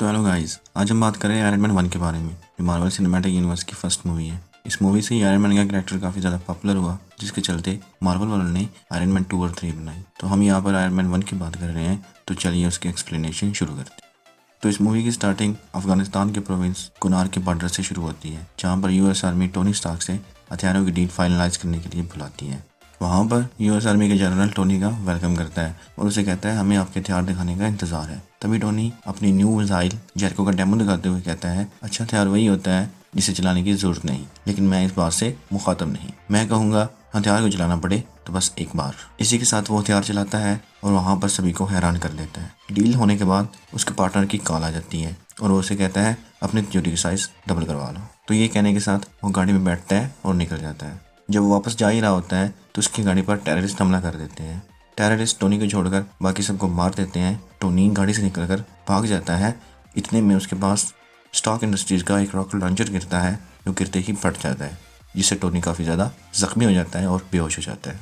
तो hello guys, आज हम बात करें आयरन मैन 1 के बारे में, जो मार्वल सिनेमैटिक यूनिवर्स की फर्स्ट मूवी है। इस मूवी से ही आयरन मैन का कैरेक्टर काफ़ी ज़्यादा पॉपुलर हुआ, जिसके चलते मार्वल वालों ने आयरन मैन 2 और 3 बनाई। तो हम यहाँ पर आयरन मैन 1 की बात कर रहे हैं, तो चलिए उसकी एक्सप्लेनेशन शुरू करते हैं। तो इस मूवी की स्टार्टिंग अफगानिस्तान के प्रोविंस कुनार के बॉर्डर से शुरू होती है, जहाँ पर यूएस आर्मी टोनी स्टार्क से हथियारों की डील फाइनलाइज करने के लिए बुलाती है। वहाँ पर यूएस आर्मी के जनरल टोनी का वेलकम करता है और उसे कहता है हमें आपके हथियार दिखाने का इंतजार है। तभी टोनी अपनी न्यू मिसाइल जेरिको का डेमो दिखाते हुए कहता है अच्छा हथियार वही होता है जिसे चलाने की जरूरत नहीं, लेकिन मैं इस बात से मुखातब नहीं। मैं कहूँगा हथियार को चलाना पड़े तो बस एक बार। इसी के साथ वो हथियार चलाता है और वहाँ पर सभी को हैरान कर देता है। डील होने के बाद उसके पार्टनर की कॉल आ जाती है और वो उसे कहता है अपनी तिजोरी की साइज डबल करवा लो। तो ये कहने के साथ वो गाड़ी में बैठता है और निकल जाता है। जब वो वापस जा ही रहा होता है तो उसकी गाड़ी पर टेररिस्ट हमला कर देते हैं। टेररिस्ट टोनी को छोड़कर बाकी सबको मार देते हैं। टोनी गाड़ी से निकलकर भाग जाता है। इतने में उसके पास स्टार्क इंडस्ट्रीज का एक रॉकेट लॉन्चर गिरता है, जो गिरते ही फट जाता है, जिससे टोनी काफ़ी ज़्यादा जख्मी हो जाता है और बेहोश हो जाता है।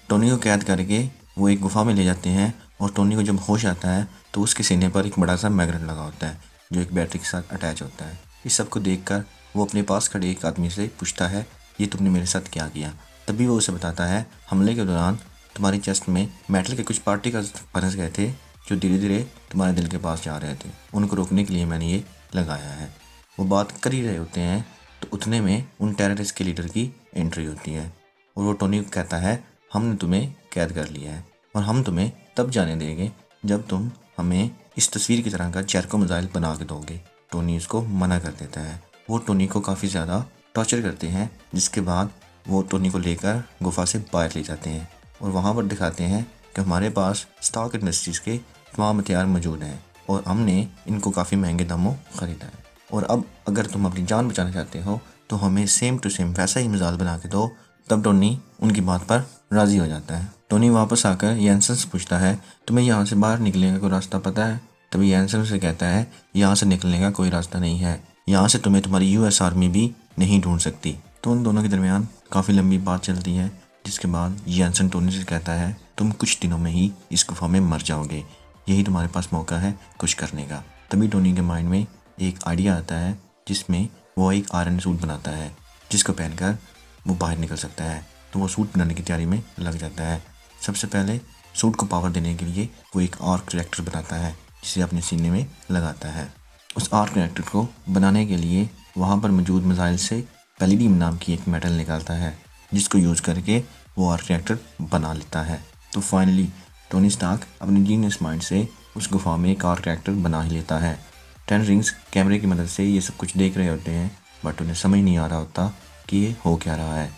टोनी को कैद करके वो एक गुफा में ले जाते हैं और टोनी को जब होश आता है तो उसके सीने पर एक बड़ा सा मैग्नेट लगा होता है, जो एक बैटरी के साथ अटैच होता है। इस सब को देखकर वो अपने पास खड़े एक आदमी से पूछता है ये तुमने मेरे साथ क्या किया। तभी वो उसे बताता है हमले के दौरान तुम्हारी चेस्ट में मेटल के कुछ पार्टिकल्स फंस गए थे, जो धीरे धीरे तुम्हारे दिल के पास जा रहे थे। उनको रोकने के लिए मैंने ये लगाया है। वो बात कर ही रहे होते हैं तो उतने में उन टेररिस्ट के लीडर की एंट्री होती है और वो टोनी को कहता है हमने तुम्हें कैद कर लिया है और हम तुम्हें तब जाने देंगे जब तुम हमें इस तस्वीर की तरह का जेरिको मिसाइल बना के दोगे। टोनी उसको मना कर देता है। वो टोनी को काफ़ी ज़्यादा टॉर्चर करते हैं, जिसके बाद वो टोनी को लेकर गुफा से बाहर ले जाते हैं और वहाँ पर दिखाते हैं कि हमारे पास स्टार्क इंडस्ट्रीज़ के तमाम हथियार मौजूद हैं और हमने इनको काफ़ी महंगे दामों ख़रीदा है। और अब अगर तुम अपनी जान बचाना चाहते हो तो हमें सेम टू सेम वैसा ही मिसाइल बना के दो। तब टोनी उनकी बात पर राज़ी हो जाता है। टोनी वापस आकर यैनसन से पूछता है तुम्हें यहाँ से बाहर निकलने का कोई रास्ता पता है। तभी यैनसन से कहता है यहाँ से निकलने का कोई रास्ता नहीं है, यहाँ से तुम्हें तुम्हारी यूएस आर्मी भी नहीं ढूंढ सकती। तो उन दोनों के दरमियान काफ़ी लंबी बात चलती है, जिसके बाद यैनसन टोनी से कहता है तुम कुछ दिनों में ही इस गुफा में मर जाओगे, यही तुम्हारे पास मौका है कुछ करने का। तभी टोनी के माइंड में एक आइडिया आता है, जिसमें वो एक आयरन सूट बनाता है, जिसको पहनकर वो बाहर निकल सकता है। तो वो सूट बनाने की तैयारी में लग जाता है। सबसे पहले सूट को पावर देने के लिए वो एक आर्क रिएक्टर बनाता है, जिसे अपने सीने में लगाता है। उस आर्क रिएक्टर को बनाने के लिए वहाँ पर मौजूद मिसाइल से पैलिडियम नाम की एक मेटल निकालता है, जिसको यूज़ करके वो आर्क रिएक्टर बना लेता है। तो फाइनली टोनी स्टार्क अपने जीनियस माइंड से उस गुफा में एक आर्क रिएक्टर बना ही लेता है। 10 रिंग्स कैमरे की मदद से ये सब कुछ देख रहे होते हैं, बट उन्हें समझ नहीं आ रहा होता कि ये हो क्या रहा है,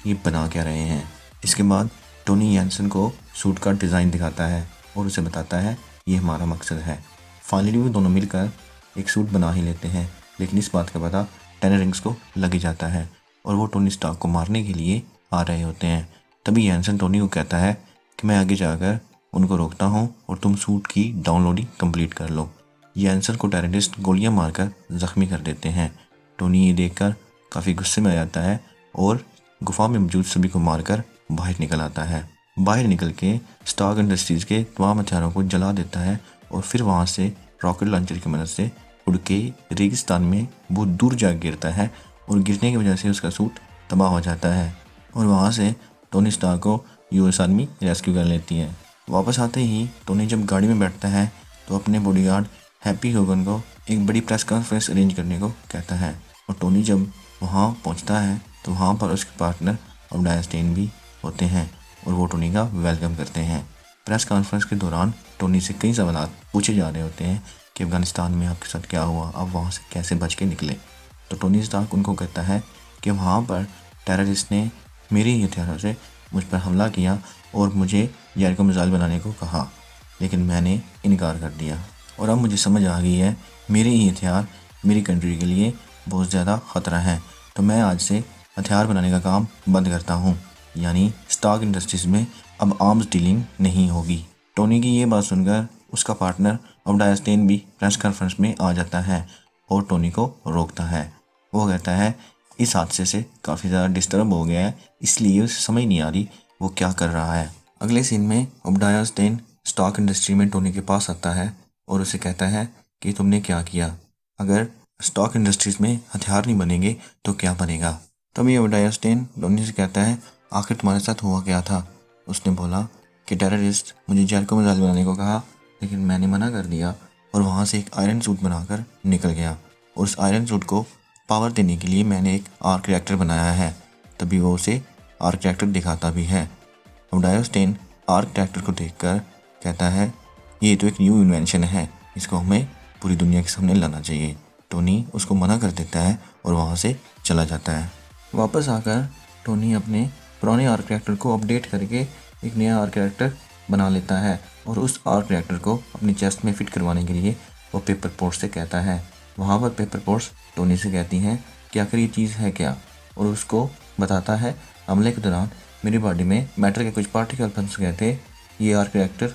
ये बना क्या रहे हैं। इसके बाद टोनी यैनसन को सूट का डिज़ाइन दिखाता है और उसे बताता है ये हमारा मकसद है। फाइनली वो दोनों मिलकर एक सूट बना ही लेते हैं, लेकिन इस बात का पता 10 रिंग्स को लग ही जाता है और वो टोनी स्टार्क को मारने के लिए आ रहे होते हैं। तभी यैनसन टोनी को कहता है कि मैं आगे जाकर उनको रोकता हूँ और तुम सूट की डाउनलोडिंग कंप्लीट कर लो। यैनसन को टेररिस्ट गोलियां मारकर ज़ख्मी कर देते हैं। टोनी ये देखकर काफ़ी गुस्से में आ जाता है और गुफा में मौजूद सभी को मारकर बाहर निकल आता है। बाहर निकल के स्टार्क इंडस्ट्रीज़ के तमाम हथियारों को जला देता है और फिर वहाँ से रॉकेट लॉन्चर की मदद से उड़ के रेगिस्तान में बहुत दूर जा गिरता है और गिरने की वजह से उसका सूट तबाह हो जाता है और वहाँ से टोनी स्टार्क को यूएस आर्मी रेस्क्यू कर लेती है। वापस आते ही टोनी जब गाड़ी में बैठता है तो अपने बॉडीगार्ड हैप्पी होगन को एक बड़ी प्रेस कॉन्फ्रेंस अरेंज करने को कहता है और टोनी जब वहाँ पहुँचता है तो वहाँ पर उसके पार्टनर ओबेडिया स्टेन भी होते हैं और वो टोनी का वेलकम करते हैं। प्रेस कॉन्फ्रेंस के दौरान टोनी से कई सवाल पूछे जा रहे होते हैं कि अफगानिस्तान में आपके साथ क्या हुआ, आप वहाँ से कैसे बच के निकले। तो टोनी स्टार्क उनको कहता है कि वहाँ पर टेररिस्ट ने मेरे ही हथियारों से मुझ पर हमला किया और मुझे जेरिको मिसाइल बनाने को कहा, लेकिन मैंने इनकार कर दिया और अब मुझे समझ आ गई है मेरे ही हथियार मेरी कंट्री के लिए बहुत ज़्यादा ख़तरा है। तो मैं आज से हथियार बनाने का काम बंद करता हूँ, यानी स्टार्क इंडस्ट्रीज़ में अब आर्म्स डीलिंग नहीं होगी। टोनी की ये बात सुनकर उसका पार्टनर ओबेडिया स्टेन भी प्रेस कॉन्फ्रेंस में आ जाता है और टोनी को रोकता है। वो कहता है इस हादसे से काफ़ी ज़्यादा डिस्टर्ब हो गया है, इसलिए उसे समझ नहीं आ रही वो क्या कर रहा है। अगले सीन में ओबेडिया स्टेन स्टार्क इंडस्ट्री में टोनी के पास आता है और उसे कहता है कि तुमने क्या किया, अगर स्टॉक इंडस्ट्रीज में हथियार नहीं बनेंगे तो क्या बनेगा। तभी ओबेडिया स्टेन टोनी से कहता है, आखिर तुम्हारे साथ हुआ क्या था। उसने बोला कि टेररिस्ट मुझे जैरको मिसाइल बनाने को कहा, लेकिन मैंने मना कर दिया और वहाँ से एक आयरन सूट बनाकर निकल गया, और उस आयरन सूट को पावर देने के लिए मैंने एक आर्क रिएक्टर बनाया है। तभी वो उसे आर्क रिएक्टर दिखाता भी है। ओबेडिया स्टेन आर्क रिएक्टर को देखकर कहता है, ये तो एक न्यू इन्वेंशन है, इसको हमें पूरी दुनिया के सामने लाना चाहिए। टोनी उसको मना कर देता है और वहाँ से चला जाता है। वापस आकर टोनी अपने पुराने आर्क रिएक्टर को अपडेट करके एक नया आर्क रिएक्टर बना लेता है, और उस आर्क रिएक्टर को अपनी चेस्ट में फिट करवाने के लिए वो पेपर पोर्ट्स से कहता है। वहाँ पर पेपर पोर्ट्स टोनी से कहती हैं कि आखिर ये चीज़ है क्या, और उसको बताता है, हमले के दौरान मेरी बॉडी में मैटर के कुछ पार्टिकल फंस गए थे, ये आर्क रिएक्टर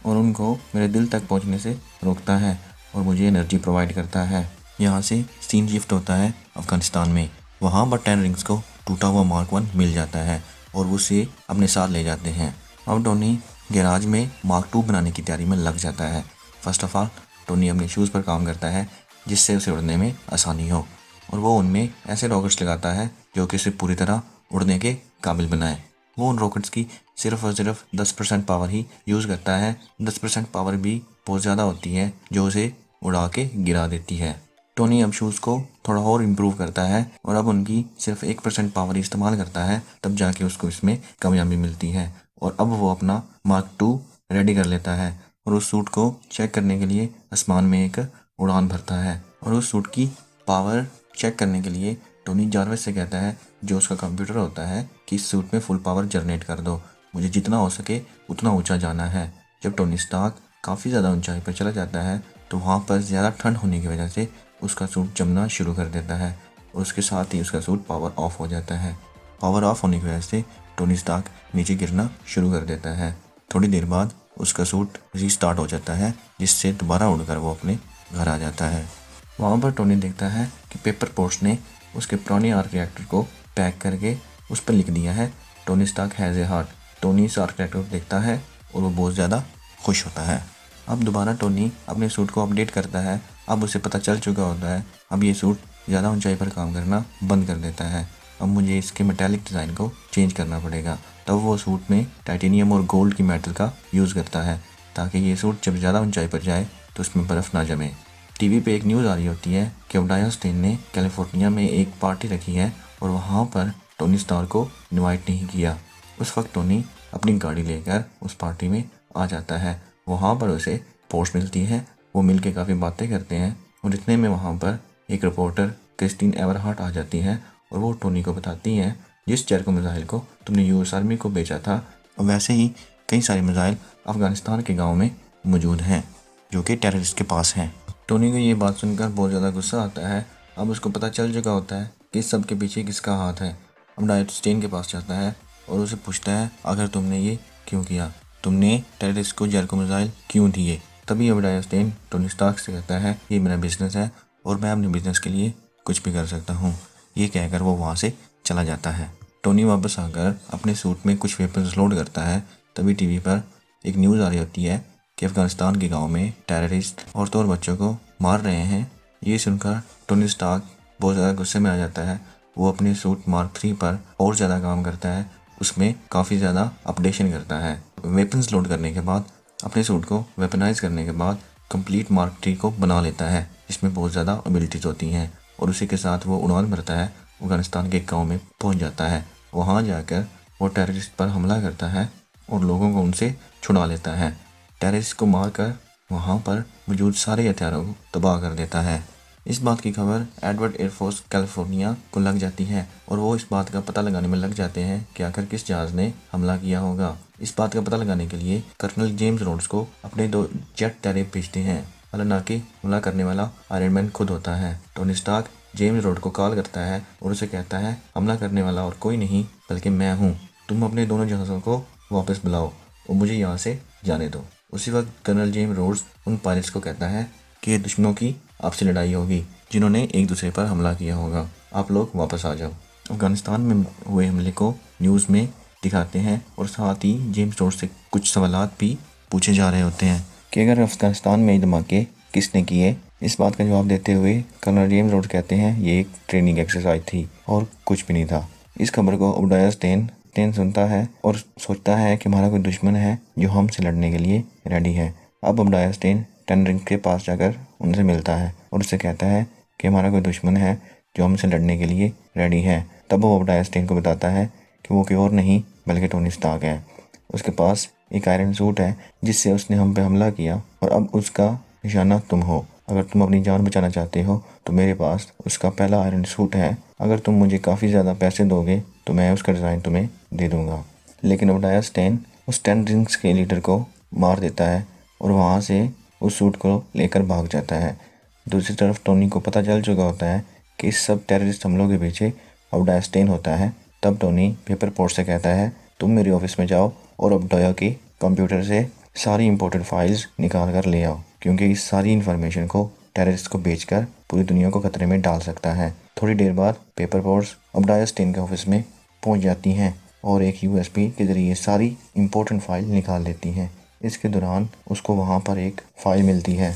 और उनको मेरे दिल तक पहुंचने से रोकता है और मुझे एनर्जी प्रोवाइड करता है। यहाँ से सीन शिफ्ट होता है अफगानिस्तान में। वहाँ पर 10 रिंग्स को टूटा हुआ मार्क 1 मिल जाता है और वो उसे अपने साथ ले जाते हैं। अब टोनी गैराज में मार्क 2 बनाने की तैयारी में लग जाता है। फर्स्ट ऑफ ऑल टोनी अपने शूज़ पर काम करता है जिससे उसे उड़ने में आसानी हो, और वो उनमें ऐसे रॉकेट्स लगाता है जो कि उसे पूरी तरह उड़ने के काबिल बनाए। वो उन रॉकेट्स की सिर्फ और सिर्फ 10% पावर ही यूज़ करता है। 10% पावर भी बहुत ज़्यादा होती है जो उसे उड़ा के गिरा देती है। टोनी अब शूज़ को थोड़ा और इम्प्रूव करता है और अब उनकी सिर्फ 1% पावर इस्तेमाल करता है, तब जाके उसको इसमें कामयाबी मिलती है। और अब वो अपना मार्क 2 रेडी कर लेता है और उस सूट को चेक करने के लिए आसमान में एक उड़ान भरता है। और उस सूट की पावर चेक करने के लिए टोनी जारविस से कहता है, जो उसका कंप्यूटर होता है, कि इस सूट में फुल पावर जनरेट कर दो, मुझे जितना हो सके उतना ऊंचा जाना है। जब टोनी स्टार्क काफ़ी ज़्यादा ऊंचाई पर चला जाता है तो वहाँ पर ज़्यादा ठंड होने की वजह से उसका सूट जमना शुरू कर देता है और उसके साथ ही उसका सूट पावर ऑफ हो जाता है। पावर ऑफ होने की वजह से टोनी स्टार्क नीचे गिरना शुरू कर देता है। थोड़ी देर बाद उसका सूट रीस्टार्ट हो जाता है, जिससे दोबारा उड़कर वो अपने घर आ जाता है। वहाँ पर टोनी देखता है कि पेपर पोर्ट्स ने उसके पुराने आर्क रिएक्टर को पैक करके उस पर लिख दिया है, Tony Stark has a heart. Tony इस आर्क रिएक्टर को देखता है और वो बहुत ज़्यादा खुश होता है। अब दोबारा टोनी अपने सूट को अपडेट करता है। अब उसे पता चल चुका होता है अब ये सूट ज़्यादा ऊंचाई पर काम करना बंद कर देता है। अब मुझे इसके मेटालिक डिज़ाइन को चेंज करना पड़ेगा। तब वो सूट में टाइटेनियम और गोल्ड की मेटल का यूज़ करता है ताकि ये सूट जब ज़्यादा ऊंचाई पर जाए तो उसमें बर्फ़ ना जमे। टीवी पे एक न्यूज़ आ रही होती है कि ओबेडिया स्टेन ने कैलिफोर्निया में एक पार्टी रखी है और वहाँ पर टोनी स्टार्क को इनवाइट नहीं किया। उस वक्त टोनी अपनी गाड़ी लेकर उस पार्टी में आ जाता है। वहाँ पर उसे पोस्ट मिलती है, वो मिल के काफ़ी बातें करते हैं और इतने में वहाँ पर एक रिपोर्टर क्रिस्टीन एवरहार्ट आ जाती है और वो टोनी को बताती हैं, जिस जैरको मिसाइल को तुमने यूएस आर्मी को बेचा था, और वैसे ही कई सारे मिसाइल अफगानिस्तान के गाँव में मौजूद हैं जो कि टेररिस्ट के पास हैं। टोनी को ये बात सुनकर बहुत ज़्यादा गुस्सा आता है। अब उसको पता चल चुका होता है कि इस सब के पीछे किसका हाथ है। अब डायरेक्ट स्टेन के पास जाता है और उसे पूछता है, आखिर तुमने ये क्यों किया, तुमने टेररिस्ट को जैरको मिसाइल क्यों दिए। तभी ओबेडिया स्टेन टोनी स्टार्क से कहता है, ये मेरा बिजनेस है और मैं अपने बिजनेस के लिए कुछ भी कर सकता हूँ। ये कहकर वो वहाँ से चला जाता है। टोनी वापस आकर अपने सूट में कुछ वेपन्स लोड करता है। तभी टीवी पर एक न्यूज़ आ रही होती है कि अफगानिस्तान के गांव में टेररिस्ट औरतों और बच्चों को मार रहे हैं। ये सुनकर टोनी स्टार्क बहुत ज़्यादा गुस्से में आ जाता है। वो अपने सूट मार्क 3 पर और ज़्यादा काम करता है, उसमें काफ़ी ज़्यादा अपडेशन करता है। वेपन्स लोड करने के बाद, अपने सूट को वेपनाइज करने के बाद कंप्लीट मार्क 3 को बना लेता है, जिसमें बहुत ज़्यादा एबिलिटीज़ होती हैं, और उसी के साथ वो उड़ान भरता है, अफगानिस्तान के गाँव में पहुँच जाता है। वहाँ जाकर वो टेररिस्ट पर हमला करता है और लोगों को उनसे छुड़ा लेता है। टेररिस्ट को मारकर वहाँ पर मौजूद सारे हथियारों को तबाह कर देता है। इस बात की खबर एडवर्ड एयरफोर्स कैलिफोर्निया को लग जाती है और वो इस बात का पता लगाने में लग जाते हैं कि आखिर किस जहाज़ ने हमला किया होगा। इस बात का पता लगाने के लिए कर्नल जेम्स रोड्स को अपने 2 जेट टैरेब भेजते हैं। हालांकि हमला करने वाला आयरन मैन खुद होता है। टोनी स्टार्क जेम्स रोड को कॉल करता है और उसे कहता है, हमला करने वाला और कोई नहीं बल्कि मैं हूँ, तुम अपने दोनों जहाज़ों को वापस बुलाओ और मुझे यहाँ से जाने दो। उसी वक्त कर्नल जेम्स रोड्स उन पायलट्स को कहता है कि ये दुश्मनों की आपसी लड़ाई होगी जिन्होंने एक दूसरे पर हमला किया होगा, आप लोग वापस आ जाओ। अफगानिस्तान में हुए हमले को न्यूज़ में दिखाते हैं और साथ ही जेम्स रोड्स से कुछ सवालात भी पूछे जा रहे होते हैं कि अगर अफगानिस्तान में धमाके किसने किए, इस बात का जवाब देते हुए कर्नल जेम्स रोड कहते हैं ये एक ट्रेनिंग एक्सरसाइज थी और कुछ भी नहीं था। इस खबर को ओबडाया स्टेन सुनता है और सोचता है कि हमारा कोई दुश्मन है जो हमसे लड़ने के लिए रेडी है। अब ओबडाया स्टेन टेन रिंग के पास जाकर उनसे मिलता है और उससे कहता है कि हमारा कोई दुश्मन है जो हमसे लड़ने के लिए रेडी है। तब वो ओबडाया स्टेन को बताता है कि वो कोई और नहीं बल्कि टोनी स्टार्क है। उसके पास एक आयरन सूट है जिससे उसने हम पे हमला किया और अब उसका निशाना तुम हो। अगर तुम अपनी जान बचाना चाहते हो तो मेरे पास उसका पहला आयरन सूट है। अगर तुम मुझे काफ़ी ज़्यादा पैसे दोगे तो मैं उसका डिज़ाइन तुम्हें दे दूँगा। लेकिन ओबडाया स्टेन उस 10 रिंग्स के लीडर को मार देता है और वहाँ से उस सूट को लेकर भाग जाता है। दूसरी तरफ टोनी को पता चल चुका होता है कि इस सब टेररिस्ट हमलों के पीछे ओबडाया स्टेन होता है। तब टोनी पेपर पोर्ट से कहता है तुम मेरे ऑफिस में जाओ और ओबडाया के कंप्यूटर से सारी इंपॉर्टेंट फाइल्स निकाल कर ले आओ, क्योंकि इस सारी इन्फॉर्मेशन को टेररिस्ट को बेचकर पूरी दुनिया को खतरे में डाल सकता है। थोड़ी देर बाद पेपर पोर्ट्स ओबडाया स्टेन के ऑफिस में पहुंच जाती हैं और एक यूएसबी के ज़रिए सारी इंपॉर्टेंट फाइल निकाल लेती हैं। इसके दौरान उसको वहाँ पर एक फ़ाइल मिलती है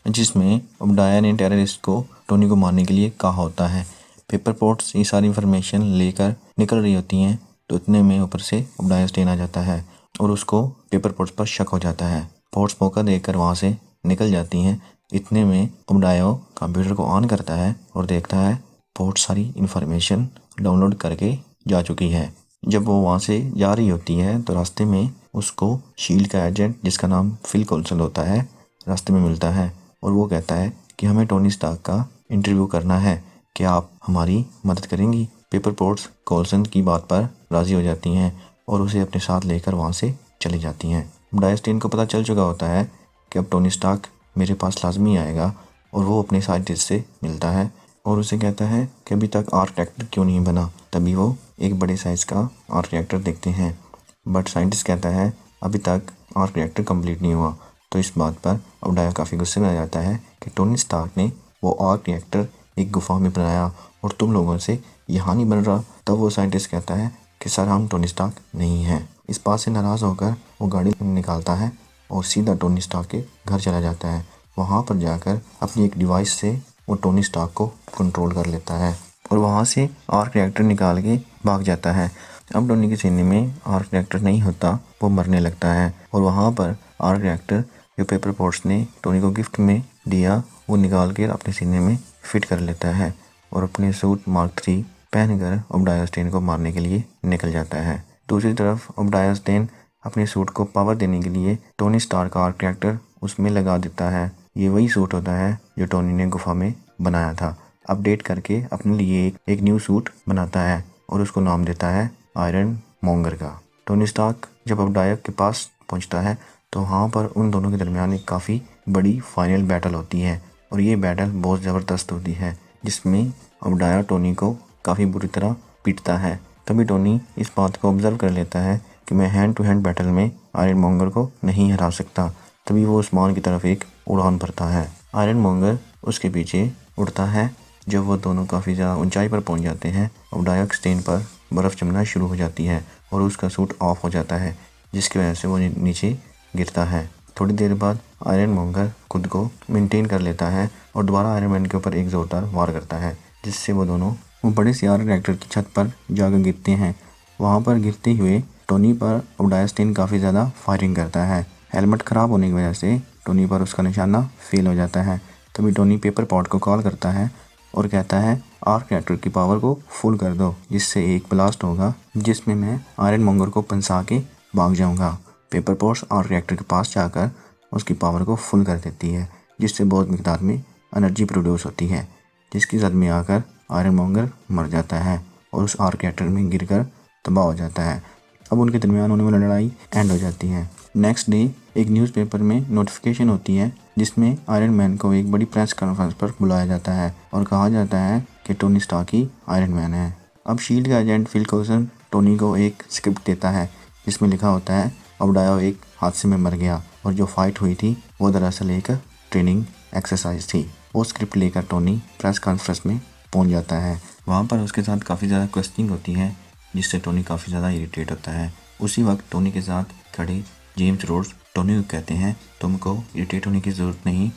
जिसमें ओबडाया ने टेररिस्ट को टोनी को मारने के लिए कहा होता है। पेपर पोर्ट्स ये सारी इन्फॉर्मेशन लेकर निकल रही होती हैं तो इतने में ऊपर से ओबडाया स्टेन आ जाता है और उसको पेपर पोर्ट्स पर शक हो जाता है। पोर्ट्स मौका देकर वहाँ से निकल जाती हैं। इतने में ओबडाया कंप्यूटर को ऑन करता है और देखता है पोर्ट्स सारी इन्फॉर्मेशन डाउनलोड करके जा चुकी है। जब वो वहाँ से जा रही होती है तो रास्ते में उसको शील्ड का एजेंट जिसका नाम फिल कोल्सन होता है रास्ते में मिलता है और वो कहता है कि हमें टोनी स्टार्क का इंटरव्यू करना है, क्या आप हमारी मदद करेंगी। पेपर पोर्ट्स कोल्सन की बात पर राज़ी हो जाती हैं और उसे अपने साथ लेकर वहाँ से चली जाती हैं। ओबडाया स्टेन को पता चल चुका होता है कि अब टोनी स्टार्क मेरे पास लाजमी आएगा और वो अपने साइंटिस्ट से मिलता है और उसे कहता है कि अभी तक आर्क रिएक्टर क्यों नहीं बना। तभी वो एक बड़े साइज़ का आर्क रिएक्टर देखते हैं, बट साइंटिस्ट कहता है अभी तक आर्क रिएक्टर कंप्लीट नहीं हुआ। तो इस बात पर ओबडाया काफ़ी गुस्से में आ जाता है कि टोनी स्टार्क ने वो आर्क रिएक्टर एक गुफा में बनाया और तुम लोगों से यहाँ नहीं बन रहा। तब वो साइंटिस्ट कहता है कि सर हम टोनी स्टार्क नहीं हैं। इस बात से नाराज़ होकर वो गाड़ी निकालता है और सीधा टोनी स्टार्क के घर चला जाता है। वहाँ पर जाकर अपनी एक डिवाइस से वो टोनी स्टार्क को कंट्रोल कर लेता है और वहाँ से आर्क रिएक्टर निकाल के भाग जाता है। अब टोनी के सीने में आर्क रिएक्टर नहीं होता, वो मरने लगता है और वहाँ पर आर्क रिएक्टर जो पेपर पोर्ट्स ने टोनी को गिफ्ट में दिया वो निकाल कर अपने सीने में फिट कर लेता है और अपने सूट मार्क 3 पहनकर ओबडाया स्टेन को मारने के लिए निकल जाता है। दूसरी तरफ ओबडाया स्टेन अपने सूट को पावर देने के लिए टोनी स्टार्क का आर्क रिएक्टर उसमें लगा देता है। ये वही सूट होता है जो टोनी ने गुफा में बनाया था। अपडेट करके अपने लिए एक न्यू सूट बनाता है और उसको नाम देता है आयरन मॉन्गर का। टोनी स्टार्क जब ओबडाया के पास पहुंचता है तो वहाँ पर उन दोनों के दरमियान एक काफ़ी बड़ी फाइनल बैटल होती है और ये बैटल बहुत ज़बरदस्त होती है जिसमें ओबडाया टोनी को काफ़ी बुरी तरह पीटता है। तभी टोनी इस बात को ऑब्जर्व कर लेता है कि मैं हैंड टू हैंड बैटल में आयरन मॉन्गर को नहीं हरा सकता। तभी वो उस्मान की तरफ एक उड़ान भरता है। आयरन मॉन्गर उसके पीछे उड़ता है। जब वो दोनों काफ़ी ज़्यादा ऊंचाई पर पहुंच जाते हैं ओबडाया स्टेन पर बर्फ़ जमना शुरू हो जाती है और उसका सूट ऑफ हो जाता है जिसकी वजह से वो नीचे गिरता है। थोड़ी देर बाद आयरन मॉन्गर खुद को मेंटेन कर लेता है और दोबारा आयरन मैन के ऊपर एक ज़ोरदार वार करता है जिससे वो दोनों बड़े से आर्क रिएक्टर की छत पर जाकर गिरते हैं। वहाँ पर गिरते हुए टोनी पर ओबडाया स्टेन काफ़ी ज़्यादा फायरिंग करता है। हेलमेट ख़राब होने की वजह से टोनी पर उसका निशाना फेल हो जाता है। तभी टोनी पेपर पॉट को कॉल करता है और कहता है आर्क रिएक्टर की पावर को फुल कर दो जिससे एक ब्लास्ट होगा जिसमें मैं आयरन मॉन्गर को पंसा के भाग जाऊँगा। पेपर पोर्ट्स आर्क रिएक्टर के पास जाकर उसकी पावर को फुल कर देती है जिससे बहुत मिकदार में एनर्जी प्रोड्यूस होती है जिसकी जद में आकर आयरन मॉन्गर मर जाता है और उस आर्क रिएक्टर में गिरकर तबाह हो जाता है। अब उनके दरमियान होने वाली लड़ाई एंड हो जाती है। नेक्स्ट डे एक न्यूज़पेपर में नोटिफिकेशन होती है जिसमें आयरन मैन को एक बड़ी प्रेस कॉन्फ्रेंस पर बुलाया जाता है और कहा जाता है कि टोनी स्टार्क ही आयरन मैन है। अब शील्ड का एजेंट फिल कोल्सन टोनी को एक स्क्रिप्ट देता है जिसमें लिखा होता है ओबडाया एक हादसे में मर गया और जो फाइट हुई थी वो दरअसल एक ट्रेनिंग एक्सरसाइज थी। वो स्क्रिप्ट लेकर टोनी प्रेस कॉन्फ्रेंस में पहुंच जाता है। वहाँ पर उसके साथ काफ़ी ज़्यादा क्वेश्चनिंग होती है जिससे टोनी काफ़ी ज़्यादा इरिटेट होता है। उसी वक्त टोनी के साथ खड़े जेम्स रोड्स टोनी को कहते हैं तुमको इरिटेट होने की ज़रूरत नहीं,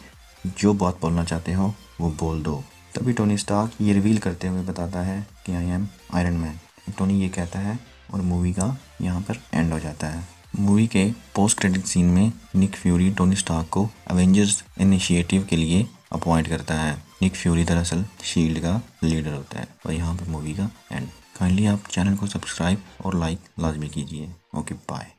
जो बात बोलना चाहते हो वो बोल दो। तभी टोनी स्टार्क ये रिवील करते हुए बताता है कि I am Iron man. Tony ये कहता है और मूवी का यहाँ पर एंड हो जाता है। मूवी के पोस्ट क्रेडिट सीन में निक फ्यूरी टोनी स्टार्क को अवेंजर्स इनिशिएटिव के लिए अपॉइंट करता है। निक फ्यूरी दरअसल शील्ड का लीडर होता है। और यहाँ पर मूवी का एंड। काइंडली आप चैनल को सब्सक्राइब और लाइक लाजमी कीजिए। Okay bye.